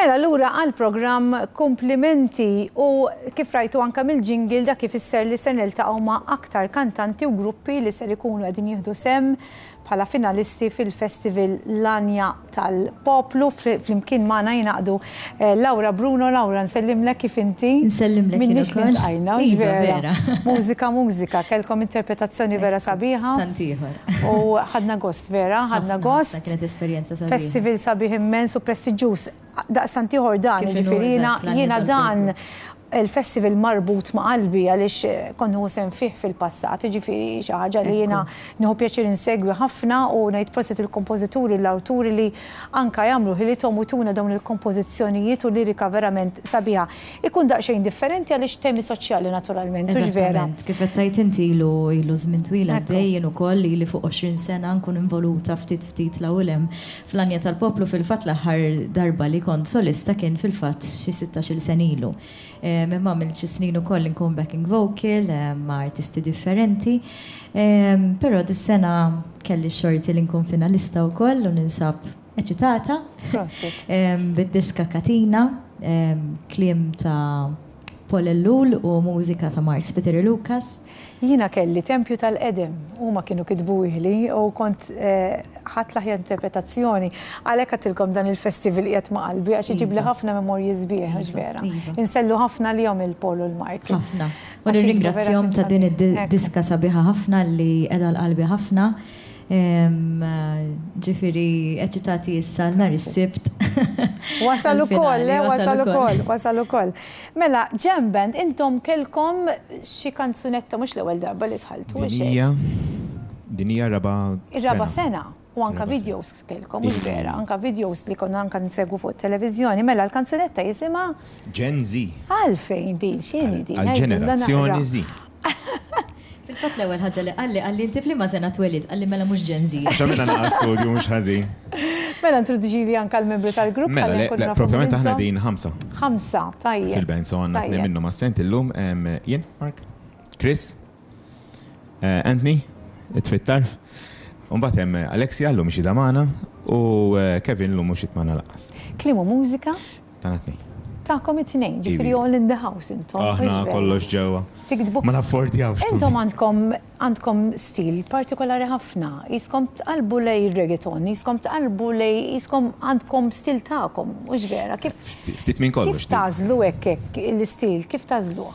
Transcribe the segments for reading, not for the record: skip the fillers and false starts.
Mela l-ura għal-programm komplimenti u kif rajtu anka mill-ġingil da kif isser li se niltaqgħu ma' aktar kantanti u gruppi li ser ikunu qegħdin jieħdu sem bħala finalisti fil-Festival Lanja tal-Poplu flimkien magħna jingħaqdu Laura Bruno. Laura, nsellimlek kif inti? Nsellimlek jien ukoll. Iva vera. Mużika, kellkom interpretazzjoni vera sabiħa. Tant ieħor. U ħadna gost vera, ħadna gost. Kienet esperjenza sabiħa. Festival sabiħ immens u prestiġjuż. Daqsant ieħor dan, ġifieri jiena dan il-festival marbut ma' qalbi għaliex konnu sem fih fil-passat, ġifieri xi ħaġa li jiena nieħu pjaċir insegwi ħafna u ngħid proset il-kompożituri l-awturi li anke jagħmlu ħilithom u tuna dawn il-kompożizzjonijiet u lirika verament sabiħa. Ikun daqsxejn differenti għaliex temi soċjali naturalment, mhux vera. Kif qed tajt inti ilu żmien twil għaddej jien ukoll li fuq 20 sena nkun involuta ftit l-ewwel fl-Anja tal-Poplu fil-fatt l-aħħar darba li kont solista kien fil-fatt xi 16-il sen ilu. Mimma mill xi snin ukoll nkun backing vocal ma' artisti differenti. Però dis-sena kelli xorti li nkun finalista wkoll u ninsab eċitata. Bid-diska Katina, kliem ta' Paul Ellul u mużika ta' Mark Spiteri Lucas. Jiena kelli Tempju tal-Qedem huma kienu kitbuhli u kont ħadd l-aħjar interpretazzjoni għalhekk għatilkom dan il-festival qiegħed ma' qalbi għax iġib li ħafna memorji sbieħ vera. Insellu ħafna lihom il-Paul u l-Mark. Ħafna. U nirringrazzjahom ta' din id-diska sabiħa ħafna li qiegħda l-qalbi ħafna. Ġifieri eċitati issa nhar is-Sibt. Wasal ukoll. Mela, Jam Band, intom kelkom xi kanzunetta mhux l-ewwel darba li tħalltu. Din hija raba' sena. U anka videos kelkom, mhux vera, anka videos li konna anka nsegwu fuq televizjoni. Mela l-kanzunetta jisimha Gen Z. Għalfejn din, x'inhi din? Għal-ġenerazzjoni Z. Fil-fatt l-ewwel ħaġa li qalli inti f'liema sena twelid, qalli mela mhux Gen Z. Għax minna naqa' studju mhux ħażin. Mela introduċili anke l-membri tal-grupp. Mela, propjament aħna din 5. 5, tajjeb. Fil-band, so għandna tnejn minnhom assent illum jien, Mark, Chris, Anthony, it-Twittar, u mbagħad hemm Alexia llum mhix damana u Kevin llum mhux itmana laqas. Klim u mużika? Tagħna tnejn. Ta'kom it-tnejn, ġifieri all in the house intom. Aħna kollox ġewwa. Ma naffordjawx. Intom għandkom stil partikolari ħafna. Jiskom tqalbu lej reggaeton, jiskom tqalbu lej jiskom għandkom stil tagħkom, mhux vera. Ftit minn kollox. Kif tażlu hekk l-istil, kif tażluh?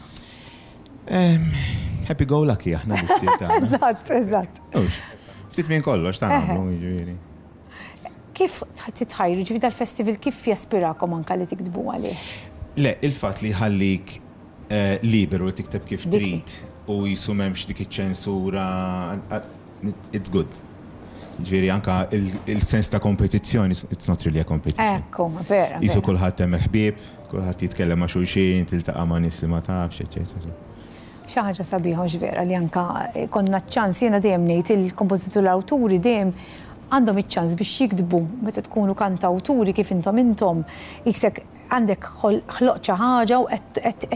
Happy go lucky aħna l-istil tagħna. Eżatt. Ftit minn kollox tagħna jiġifieri. Kif titħajru ġifi dal-festival kif jaspirakom anka li tikdbu għalih? Le, il-fatt li ħallik liberu li tikteb kif trid u jisu m'hemmx dik iċ-ċensura, it's good. Ġifieri anka il-sens ta' kompetizzjoni, it's not really a competition. Ekku, vera. Jisu kulħadd hemm ħbieb, kulħadd jitkellem ma' xulxin, tiltaqa' ma' nies ma tafx, eċetera. Xi ħaġa sabiħa vera li anka konna ċans jiena dejjem ngħid il-kompożitur l-awturi dejjem għandhom iċ-ċans biex jikdbu meta tkunu kantawturi kif intom jiksek għandek ħloq xi ħaġa u qed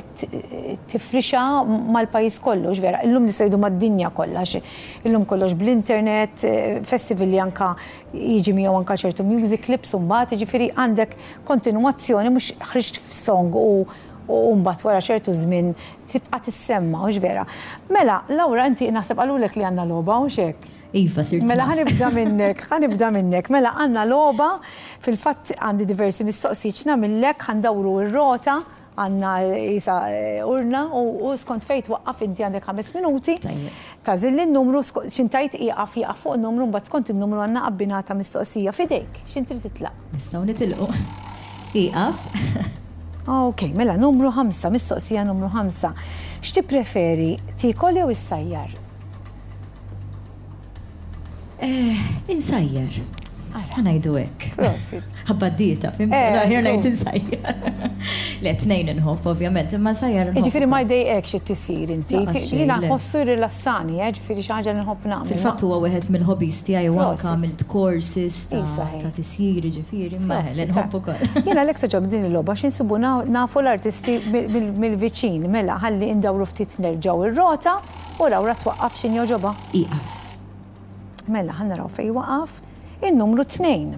tifrixa mal-pajjiż kollu vera. Illum nisejdu mad-dinja kollha illum kollox bl-internet, festival li anka jiġi miegħu anka ċertu music clips u mbagħad jiġifieri għandek kontinwazzjoni mhux ħriġt f'song u mbagħad wara ċertu żmien tibqa' tissemma vera. Mela, Laura inti naħseb qalulek li għandna logħba u hekk. Iva, sirtu. Mela ħanibda minnek. Mela għandna logħba, fil-fatt għandi diversi mistoqsijiet nagħmellek ħandawru r-rota għandna isa urna u skont fejn twaqqaf inti għandek 5 minuti. Tażil n-numru x'intajt jaqaf fuq in-numru mbagħad skont in-numru għandna qabbinata mistoqsija f'idejk. X'intri titlaq? Nistgħu nitilqu. Iqaf. Okej, mela numru 5, mistoqsija numru 5. X'tippreferi tikol jew issajjar? Insajjar. Ħanajdu hekk. Prosit. Ħabbaddieta, fimti? Ħir ngħid insajjar. Le tnejn inħobb ovvjament, imma sajjar. Jiġifieri ma jdejqek xi tisir inti. Jiena nħossu rilassani, ġifieri xi ħaġa nħobb nagħmel. Fil-fatt huwa wieħed mill-hobbies tiegħi u anke għamilt courses ta' tisjir ġifieri, imma nħobb ukoll. Jiena lek toġob din il-logħba x'insibu nafu l-artisti mill-viċin mela ħalli indawru ftit nerġgħu ir-rota u rawra twaqqaf x'in joġobha. Iqaf. Mela ħannaraw fejn waqaf in-numru 2.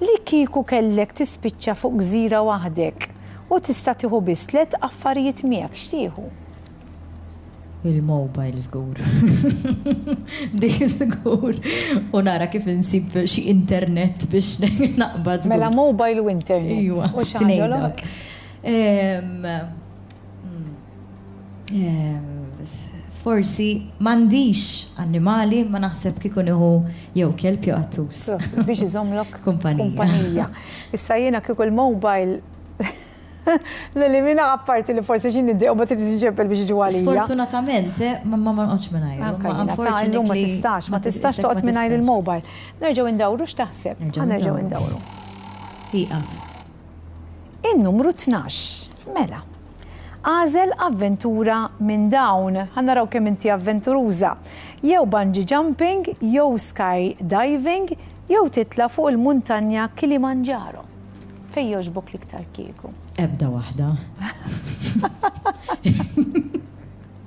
li kieku kellek tispiċċa fuq gżira waħdek u tista' tieħu biss 3 affarijiet miegħek x'tieħu? Il-mobile żgur. Dik żgur. U nara kif insib xi internet biex naqbad. Mela mobile u internet. Iwa, U xi ħaġa l-oħra? Forsi m'għandix annimali ma naħseb kieku nieħu jew kelb jew qattus. Biex iżommlok Kumpanija. Issa jiena kieku l-mobile l-elimina apparti li forsi xin id-dew ma trid tinġebbel biex iġu għalija. Sfortunatament ma nqodx mingħajr. Ma tistax toqgħod mingħajr il-mobile. Nerġgħu indawru x'taħseb? Nerġgħu indawru. Iqa. In-numru 12. Mela. Għażel avventura minn dawn. Ħannaraw kemm inti avventuruża. Jew bungee jumping, jew sky diving, jew titla' fuq il-muntanja Kilimanjaro. Fejn jogħġbok l-iktar kieku? Ebda waħda.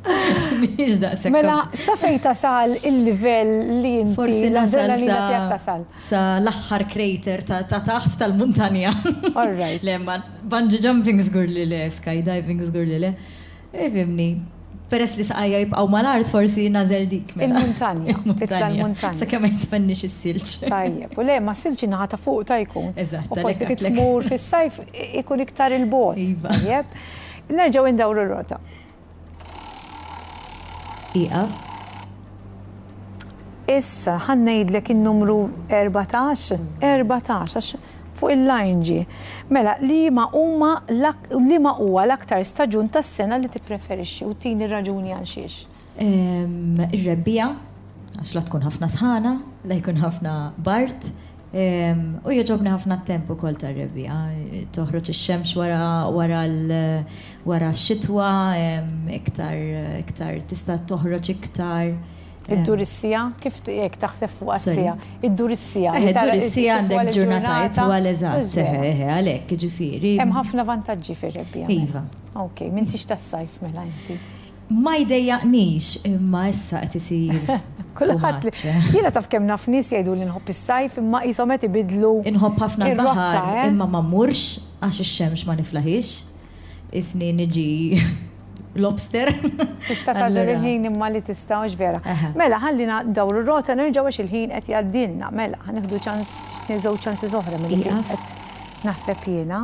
Mhix daqshekk. Mela, sa fejn tasal il-livell li inti Forsi nasal tasal. sa l-aħħar crater ta' taħt tal-muntanja. All right. Le, ma bungee jumping żgur li le, skydiving żgur li le. Fimni, peress li saqajja jibqgħu mal-art forsi nażel dik. Il-muntanja, titla l-muntanja. Sa kemm ma jitfennix is-silġ. Tajjeb, u le, ma silġi naħa ta' fuq ta' jkun. Eżatt, U forsi kif tmur fis-sajf ikun iktar il-bot. Iva. Tajjeb. Nerġgħu indawru r-rota. Iqa. Issa, ħannejdlek il-numru 14. 14, fuq il-line ġi. Mela, li ma huwa l-aktar staġun tas-sena li tippreferixxi u tini raġuni għal xiex? Ir-rebbija, għax la tkun ħafna sħana, la jkun ħafna bart, u jogħġobni ħafna t-tempu kol tar-rebbija. Toħroġ ix-xemx wara x-xitwa, iktar tista' toħroġ iktar. Id-durissija, kif jek taħseb fuq għassija? Id-durissija. Id-durissija għandek ġurnatajiet għal eżatt, għalhekk ġifieri. Hemm ħafna vantaġġi fir-rebbija. Iva. Okej, m'intix tas-sajf mela inti. Ma jdejjaqnix, imma issa qed isir. Kulħadd jiena taf kemm naf nies jgħidu li nħobb is-sajf imma qishom qed ibidlu. Inħobb ħafna l-baħar, imma ma mmurx għax ix-xemx ma niflaħix. Isni niġi lobster. Tista' tażel il-ħin imma li tista' vera. Mela ħallina dawru r-rota nerġgħu għax il-ħin qed jgħaddilna. Mela ħanieħdu ċans nieżgħu ċansi oħra milli qed naħseb jiena.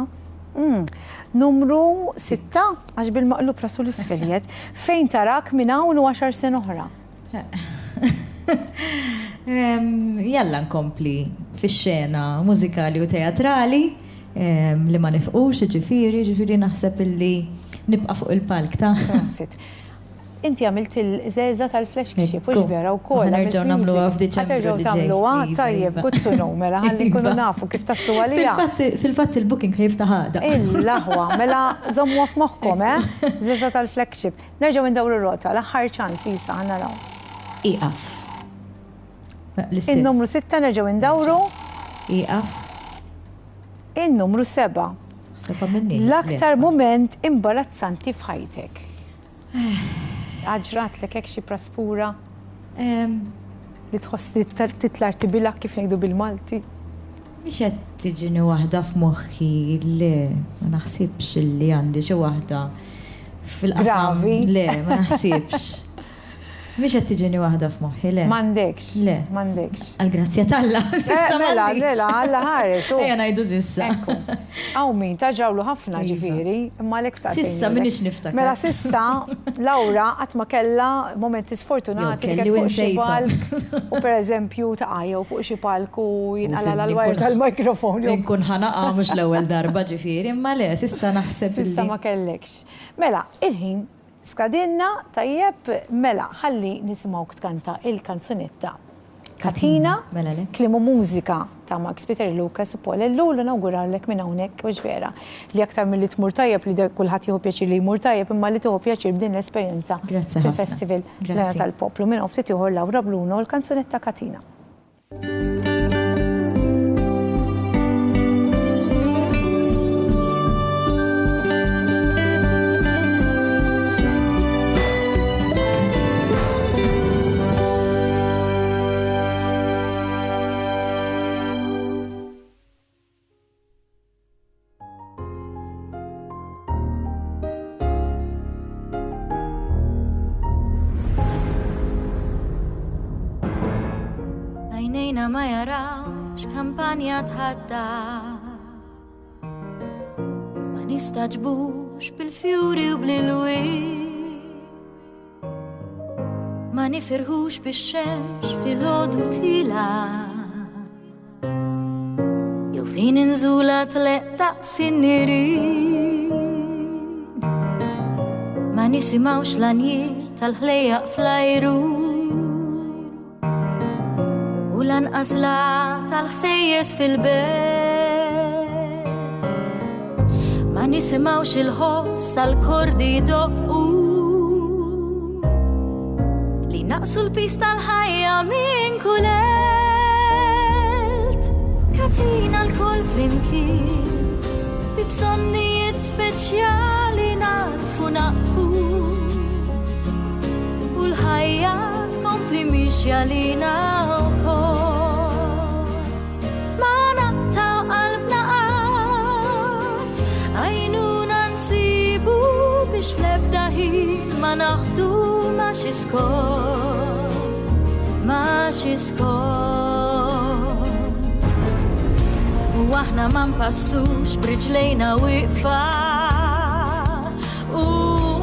Numru 6, għax bil-maqlub rasu l-isfelijiet, fejn tarak minn hawn u 10 sena oħra? Jalla nkompli fix-xena mużikali u teatrali li ma nifqux, ġifieri naħseb illi nibqa' fuq il-palk ta' Inti għamilt il-żeża tal-flagship, u vera u koll. Nerġgħu nagħmluha f'Diċembru li ġej. Nerġgħu tagħmluha, tajjeb, good to know, mela ħalli nkunu nafu kif taslu għalija. Fil-fatt il-booking jiftaħ għada. Il-laħwa, mela żommuha f'moħħkom, żeża tal-flagship. Nerġgħu indawru r-rota, l-aħħar ċans jisa naraw. Iqaf. In-numru 6 nerġgħu indawru. Iqaf. In-numru 7. L-aktar moment imbarazzanti f'ħajtek. Għaġrat l-kek xi praspura li tħoss titlar tibilak kif ngħidu bil-Malti. Mhix qed tiġini waħda f'moħħi li ma naħsibx li għandi xi waħda fil-qasam. Le, ma naħsibx. Mhix qed tiġini waħda f'moħħi, le. M'għandekx. Le. M'għandekx. Għall-grazzja tal-Alla. Mela, Alla ħares. Ejja ngħidu s'issa. Hawn min taġrawlu ħafna ġifieri, imma l eksta. Sissa minix niftakar. Mela sissa Laura qatt ma kellha momenti sfortunati li kienet fuq xi palk u pereżempju taqgħu fuq xi palk u jinqala l-wajr tal-mikrofon. Inkun ħanaqa mhux l-ewwel darba ġifieri, imma le sissa naħseb illi. Sissa ma kellekx. Mela, il-ħin skadinna tajjeb mela ħalli nisimgħu tkanta il-kanzunetta Katina, klimu mużika ta' Max Peter Lucas u Paul Ellul nawguralek minn hawnhekk u ġvera li aktar milli tmur tajjeb li kulħadd jieħu pjaċir li jmur tajjeb imma li tieħu pjaċir b'din l-esperjenza fil-Festival tal-Poplu minn ftit ieħor Laura Bruno u l-kanzunetta Katina. Ejna ma jarawx kampanja tħadda Ma nistaġbux bil-fjuri u bl-ilwi Ma nifirħux bix-xemx fil-ħodu tila Jew fejn inżula tleq daqsin nirin Ma nisimawx l-anjiet tal-ħlejjaq flajru U lanqasla tal-ħsejjes fil-bet Ma nisimawx il-ħoss tal-kordi doqqu Li naqsu l-pis tal-ħajja minn kulelt Katina l-koll flimkien Bi bżonnijiet speċjali narfu naqtfu U l-ħajja tkompli mixja lina wkoll Ma naqtaw qalbna qatt għajnuna nsibu biex fl-ebda ħin ma naħdu ma xi skont U aħna ma npassux b'riġlejna wieqfa U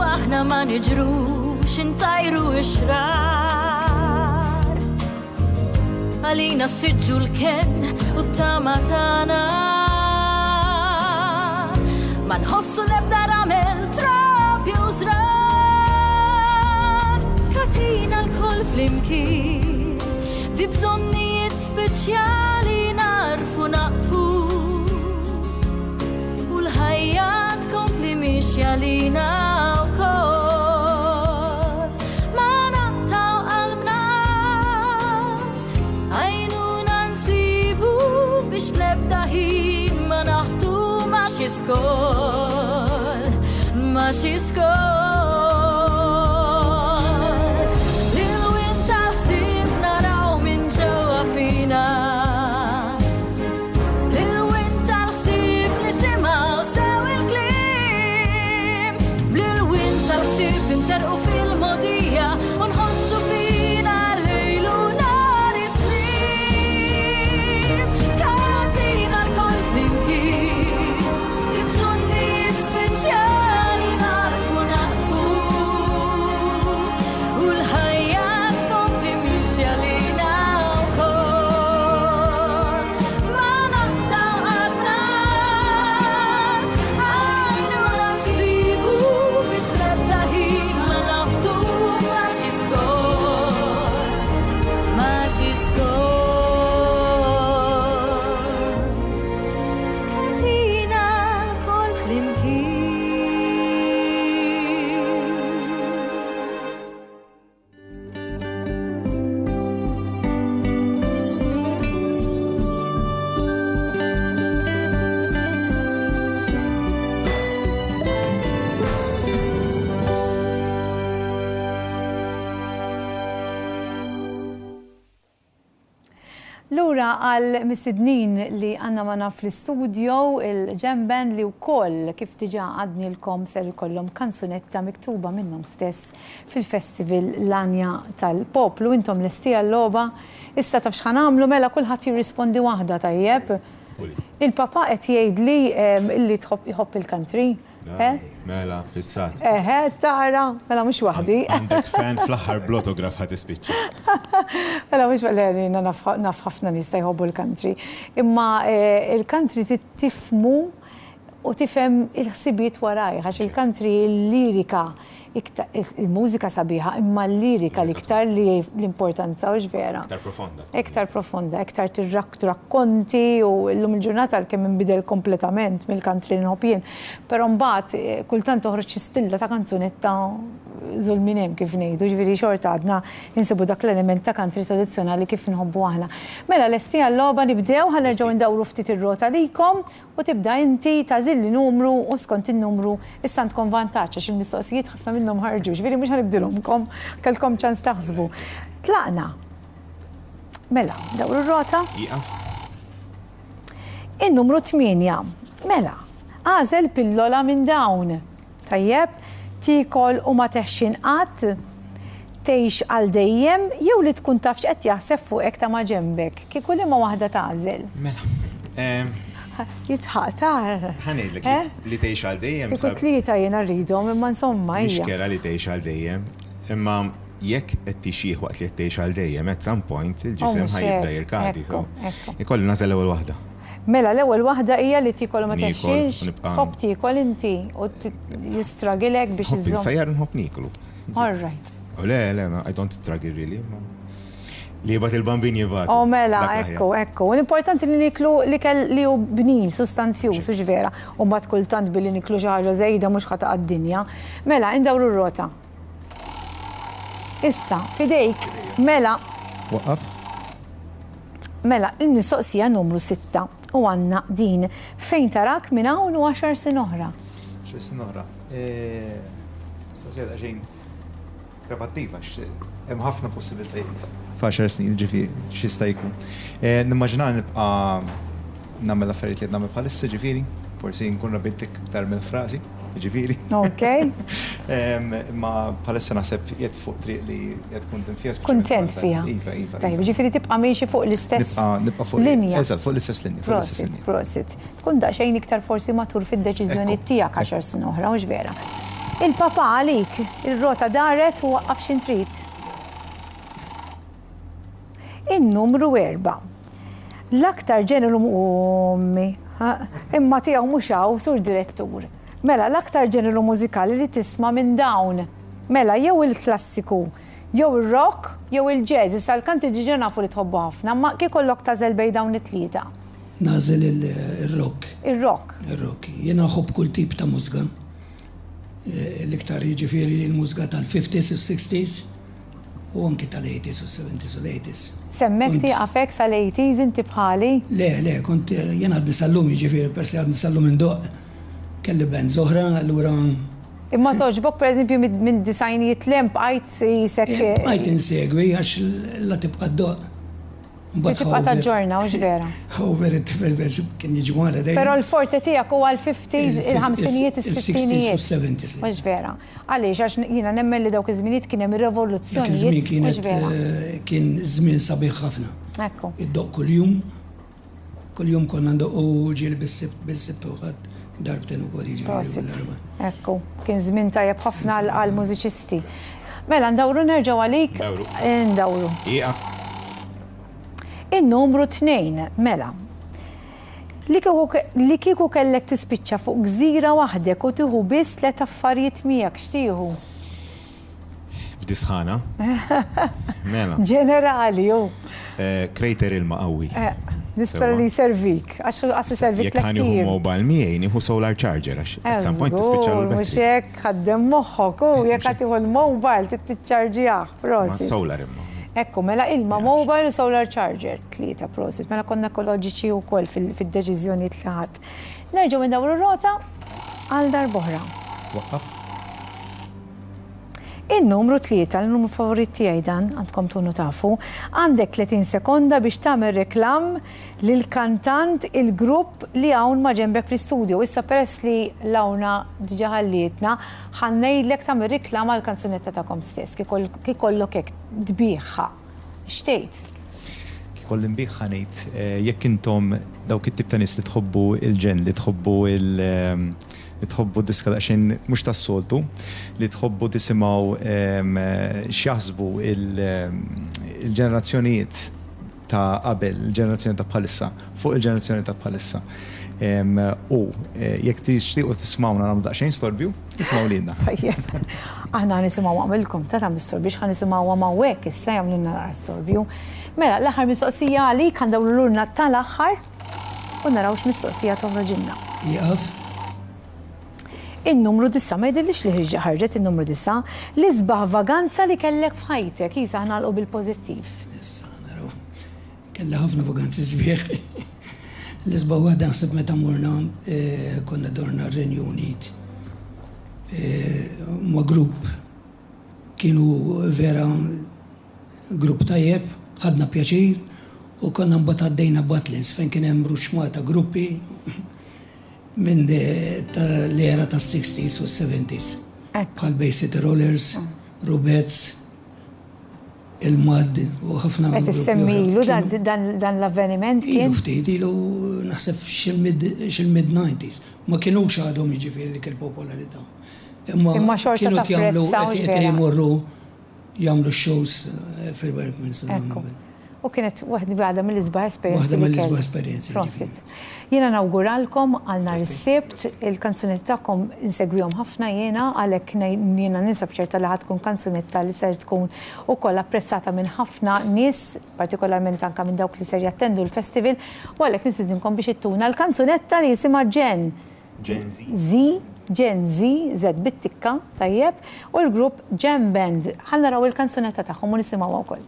aħna ma niġrux intajru ixrar Għalina s-sidġu l-ken u t-tama tana Ma nħossu l-ebda ramel tropju żrar Katina l-koll flimkien Bi bżonnijiet speċjali narfu naqtfu U l-ħajja tkompli mixja lina wkoll Ma naqtaw qalbna qatt għajnuna nsibu biex fl-ebda ħin ma naħdu ma xi skoll Lil-win tal-ħsieb naraw minn ġewwa fina Lil-win tal-ħsieb nisimgħu sew il-kliem Lil-win tal-ħsieb interqu fil-modija u nħossu fina lejl u nhar is-slim Katina l-koll flimkien Bi bżonnijiet speċjali narfu naqtfu U l-ħajja tkompli mixja lina wkoll Ma naqtaw qalbna qatt għajnuna nsibu biex fl-ebda ħin ma naħdu ma xi skont Katina l-koll flimkien Lura għal mistednin li għanna ma naf l-studio il-ġemben li wkoll kif diġà għadnilkom ser ikollhom kanzunetta miktuba minnhom stess fil-festival Lanja tal-Poplu. Intom lesti għall-logħba, issa taf x'ħan għamlu mela kulħadd jirrispondi waħda tajjeb. Il-papa qed jgħidli illi tħobb il-country. Mela, fissat. Tara, mela mhux waħdi. Għandek fan fl-aħħar blotograf ħad ispiċċa. Mela mhux waħdi naf ħafna nista jħobbu l-country. Imma il-country tifmu u tifhem il-ħsibiet waraj, għax il-country l-lirika il-mużika sabiħa, imma l-lirika l-iktar li l-importanza u ġvera. Iktar profonda, iktar tirrakkonti u l-lum il-ġurnata l-kemm imbidel kompletament mill-country n-ħobjien. Pero mbagħad kultant toħroġ stilla ta' kanzunetta zulminem kif ngħidu, ġifieri xorta għadna insibu dak l-element ta' country tradizzjonali kif nħobbu aħna. Mela lesti għall-logħba nibdew ħanerġgħu ndawru ftit ir-rota likom u tibda inti tażilli numru u skont in-numru issa għandkom vantaġġ għax il-mistoqsijiet ħafna minnhom ħarġu, ġifieri mhux ħanibdilhomkom kellkom ċans taħsbu. Tlaqna. Mela, dawru r-rota. In-numru 8. Mela, għażel pillola minn dawn. Tajjeb, tikol u ma teħxin qatt, tgħix għal dejjem jew li tkun taf x'qed jaħseb fuqek ta' ma' ġembek. Kieku liema waħda tagħżel. Mela. Jitħatar. Ħanejlek li tgħix għal dejjem. Kieku tlieta jiena rridhom imma insomma hija. Mixkela li tgħix għal dejjem. Imma jekk qed tixjih waqt li qed tgħix għal dejjem at some point il-ġisem ħajibda jirkadi. Ikolli nażel l-ewwel waħda. Mela l-ewwel waħda hija li tikol ma texxinx, tħobb tikol inti u jistragilek biex iżżomm. Sajjar nħobb niklu. All right. Le, I don't struggle really. Li jibat il-bambin jibat. Oh, mela, ekku. L-importanti li niklu li hu bnin, sustanzjuż, u ġvera. U mbagħad kultant billi niklu xi ħaġa żejda mhux ħata għad-dinja. Mela, indawru r-rota. Issa, fidejk, mela. Waqqaf. Mela, il-mistoqsija numru 6 u għandna din fejn tarak minn hawn u 10 sin oħra. 10 sin oħra. Mistoqsija ġejn kreattiva, hemm ħafna possibilitajiet. F'10 snin ġifieri x'jista' jkun. Nimmaġinar nibqa' nagħmel affarijiet li qed nagħmel bħalissa ġifieri, forsi nkun rabittik iktar minn frażi, ġifieri. Okay. Ma bħalissa naħseb qiegħed fuq triq li qed kuntent fiha. Kuntent fiha. Iva. Tajjeb, ġifieri tibqa' mexi fuq l-istess nibqa' fuq linja. Eżatt, fuq l-istess linja. Prosit. Tkun daqsxejn iktar forsi matur fid-deċiżjonijiet tiegħek 10 sin oħra, mhux vera. Il-papa għalik, il-rota daret u waqqaf xi trid. In-numru 4. L-aktar ġeneru ummi, imma tiegħu mhux hawn sur direttur. Mela l-aktar ġeneru mużikali li tisma' minn dawn. Mela jew il-klassiku, jew ir-rock, jew il-jazz, issa l-kanti ġiġa nafu li tħobbu ħafna, ma kif ikollok tażel bejn dawn it-tlieta. Nażel il-rock. Ir-rock. Ir-rock. Jiena ħobb kull tip ta' mużika. L-iktar jiġifieri l-mużika tal-50s u 60s u anki tal-80s u 70s u 80s. Semmek tieqafek sal-80s inti bħali? Le, kont jien għadni sallum jiġifieri persi għadni sallum minn doq. Kelli band zoħra, allura. Imma toġbok pereżempju minn disajnijiet lemp għajt jisek. Għajt insegwi għax la tibqa' doq. Tibqa' taġġorna, mhux vera. Over it-tifel kien jiġi wara dejjem. Però l-forte tiegħek huwa l-50s, il-ħamsinijiet, is-sittinijiet. is-70s. Mhux vera. Għaliex għax jiena nemmen li dawk iż-żminijiet kien hemm ir-revoluzzjonijiet. Mhux vera. Kien żmien sabiħ ħafna. Ekku. Iddoq kuljum konna ndoqqu ġieli bil-sibt uħad darbten ukoll jiġi. Ekku, kien żmien tajjeb ħafna għall-mużiċisti. Mela ndawru nerġgħu għalik. Ndawru. In-numru 2, mela. Li kieku kellek tispiċċa fuq gżira waħdek u tieħu biss 3 affarijiet miegħek x'tieħu? F'disħana. Mela. Ġenerali, jew. Krejter ilma qawwi. Nispera li servik, għax servik jekk ħaniħu mobile miegħi nieħu solar charger għax at some point tispiċċa l-battery. Mhux hekk ħaddem moħħok u jekk ħadd tieħu l-mobile tittiċċarġjah. Prosit. Solar imma. Ekku, mela ilma mobile u solar charger, 3 prosit. Mela konna ekoloġiċi wkoll fid-deċiżjonijiet li ħadd. Nerġgħu indawru rota għal darb'oħra. Waqqaf. In-numru 3, l-numru favorit tiegħi dan, għandkom tunu tafu, għandek 30 sekonda biex tagħmel reklam lil kantant il-grupp li hawn ma' ġembek fl-istudju. Issa peress li l-awna diġà ħallietna, ħannejlek tagħmel reklam għall kanzunetta tagħkom stess, kif kollok hekk dbieħħa. Xtejt? Koll imbiħ ngħid jekk intom dawk it-tip ta' nies li tħobbu il-ġen, li tħobbu diska daqsxejn mhux tas-soltu, li tħobbu tisimgħu x'jaħsbu il-ġenerazzjonijiet ta' qabel, il-ġenerazzjoni ta' bħalissa, fuq il-ġenerazzjoni ta' bħalissa. U jekk tixtiequ tismawna nagħmlu daqsxejn storbju, ismgħu lilna. Tajjeb. Aħna nisimgħu għamilkom ta' storbju ħa nisimgħu hawnhekk issa jagħmlulna nara storbju. Mela l-aħħar mistoqsija għalik għandawlu lurna tal-aħħar u naraw x'mistoqsija toħroġilna. Jaqaf. In-numru 9 ma jidhirlix li ħarġet in-numru 9 li sbaħ vaganza li kellek f'ħajtek jisa ħnalqu bil-pożittiv. Issa naraw. Kellha ħafna vaganzi sbieħ. L-isbaħ waħda naħseb meta morna konna dorna r-Renju Unit. Ma' grupp kienu vera grupp tajjeb, ħadna pjaċir u konna mbagħad għaddejna Butlins fejn kien hemm ruxmata gruppi minn l-era tas-60s u 70s. Bħal Bay City Rollers, Rubettes, il-mad u ħafna Qed issemmilu dan l-avveniment kien. Ilu ftit, ilu naħseb xil-mid-90s. Ma kienux għadhom jiġifieri dik il-popolarità. Imma xorta kienu tapprezzaw qed jmorru jagħmlu shows fil-Berkmans. U kienet waħda mill-isbaħ esperjenzi. Waħda mill-isbaħ esperjenzi. Prosit. Jiena nawguralkom għal nhar is-Sibt, il-kanzunetti tagħkom insegwihom ħafna jiena għalhekk jiena ninsab ċerta li ħad tkun kanzunetta li ser tkun ukoll apprezzata minn ħafna nies, partikolarment anke minn dawk li ser jattendu l-festival, u għalhekk nisidinkom biex ittuna l-kanzunetta li jisimha Gen Z bit-tikka tajjeb u l-grupp Jam Band. Ħan naraw il-kanzunetta tagħhom u nisimgħuha wkoll.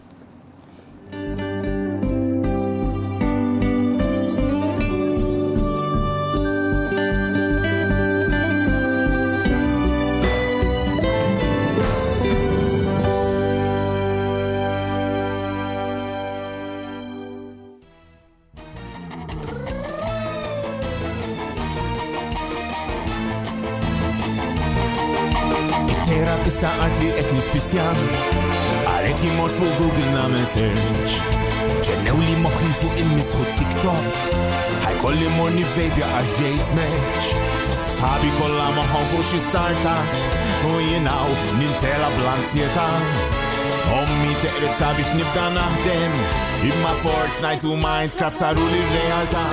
Terapista għart li qed nispissjan għalhekk imort fuq Google nagħmel search. Ġennew li moħħi fuq il-misħu TikTok ħajkolli morni vejbja għax ġejt smash. Sħabi kollha moħħhom fuq xi startup u jingħaw nintela bl-ansjetà. Ommi teqret sabiex nibda naħdem imma Fortnite u Minecraft saru li realtà.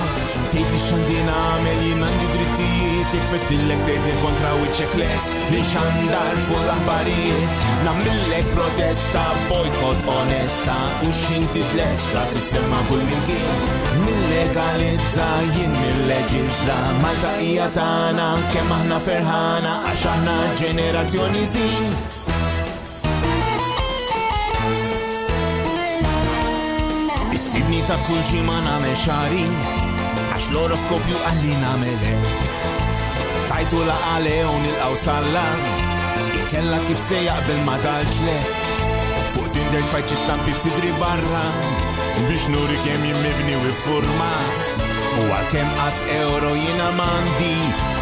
Tgħid li x'għandina għamel jien għandi drittijiet ikfettillek tgħidli kontra wiċċek lest li x'għandar fuq l-aħbarijiet. Nagħmillek protesta bojkot onesta u x'ħin titlesta tissemma kull minkien. Nillegalizza jien nilleġisla Malta hija tagħna kemm aħna ferħana għax aħna ġenerazzjoni żin. Issibni ta' kull ġimgħa nagħmel xahri għax l-oroskopju għalli nagħmelek. Tajtu laqale u nilqgħu salla ikella kif se jaqbel ma dalġlek. Fuq Tinder tfajt xi stampi b'sidri barra biex nuri kemm jien mibni u ffurmat. U għalkemm qas euro jiena m'għandi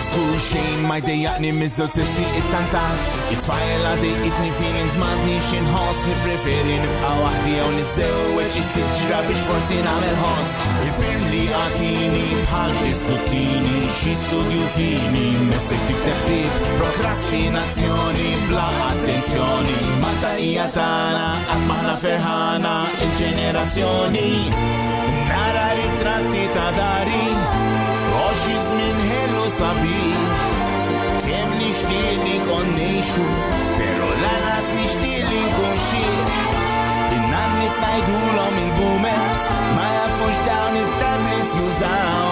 skur xejn ma jdejjaqni miż-żewġ sessi it-tantat. It-tfajjel għadejqitni feelings m'għandniex inħoss nippreferi nibqa' waħdi jew niżewweġ xi siġra biex forsi nagħmel ħoss. Il-pirm li għatini bħal biskuttini xi studju fini messej tikteb tip prokrastinazzjoni bla attenzjoni. Malta hija tagħna qatt m'aħna ferħana il-ġenerazzjoni. Nara ritratti ta' dari xi żmien ħellu sabi kemm nixtieq li konnexu però lanqas nixtieq li nkun xih. In-nanni tgħidulhom il-boomers ma jafux dawn it-tablets jużaw.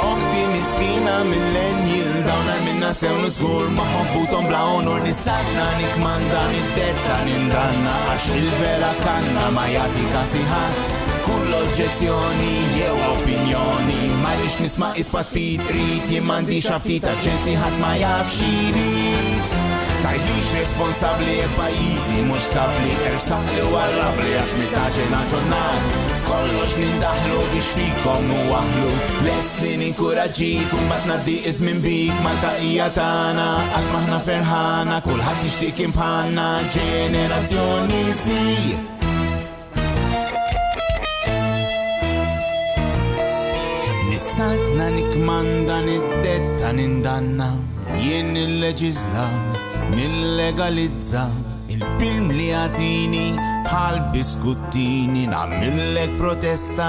Oħti miskina millennial dawn għalminna sewnu żgur ma ħobbuthom bla onor nisatna nikmanda niddetta nindanna għax il-vera kanna ma jagħti kasi ħadd. Kull oġġezzjoni jew opinjoni ma rix nisma' it-patpit rit jien m'għandix ftit aċċessi ħadd ma jaf xi jrid. Tgħidlix responsabbli pajjiżi mhux stabbli ersaqli u arrabli għax mitaġel aġġornat. F'kollox nindaħlu biex fikom u waħlu lesni ninkoraġġik u mbagħad ngħaddi iżmien bik. Malta hija tagħna qatt m'aħna ferħana kulħadd jixtieq kien bħalna ġenerazzjoni Z. Nissaltna nikmanda niddetta nindanna jien nilleġisla nillegalizza il-pirm li għatini bħal biskuttini nagħmillek protesta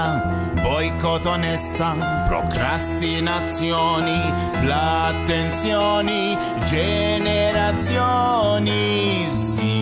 bojkot onesta prokrastinazzjoni bla attenzjoni ġenerazzjoni Z.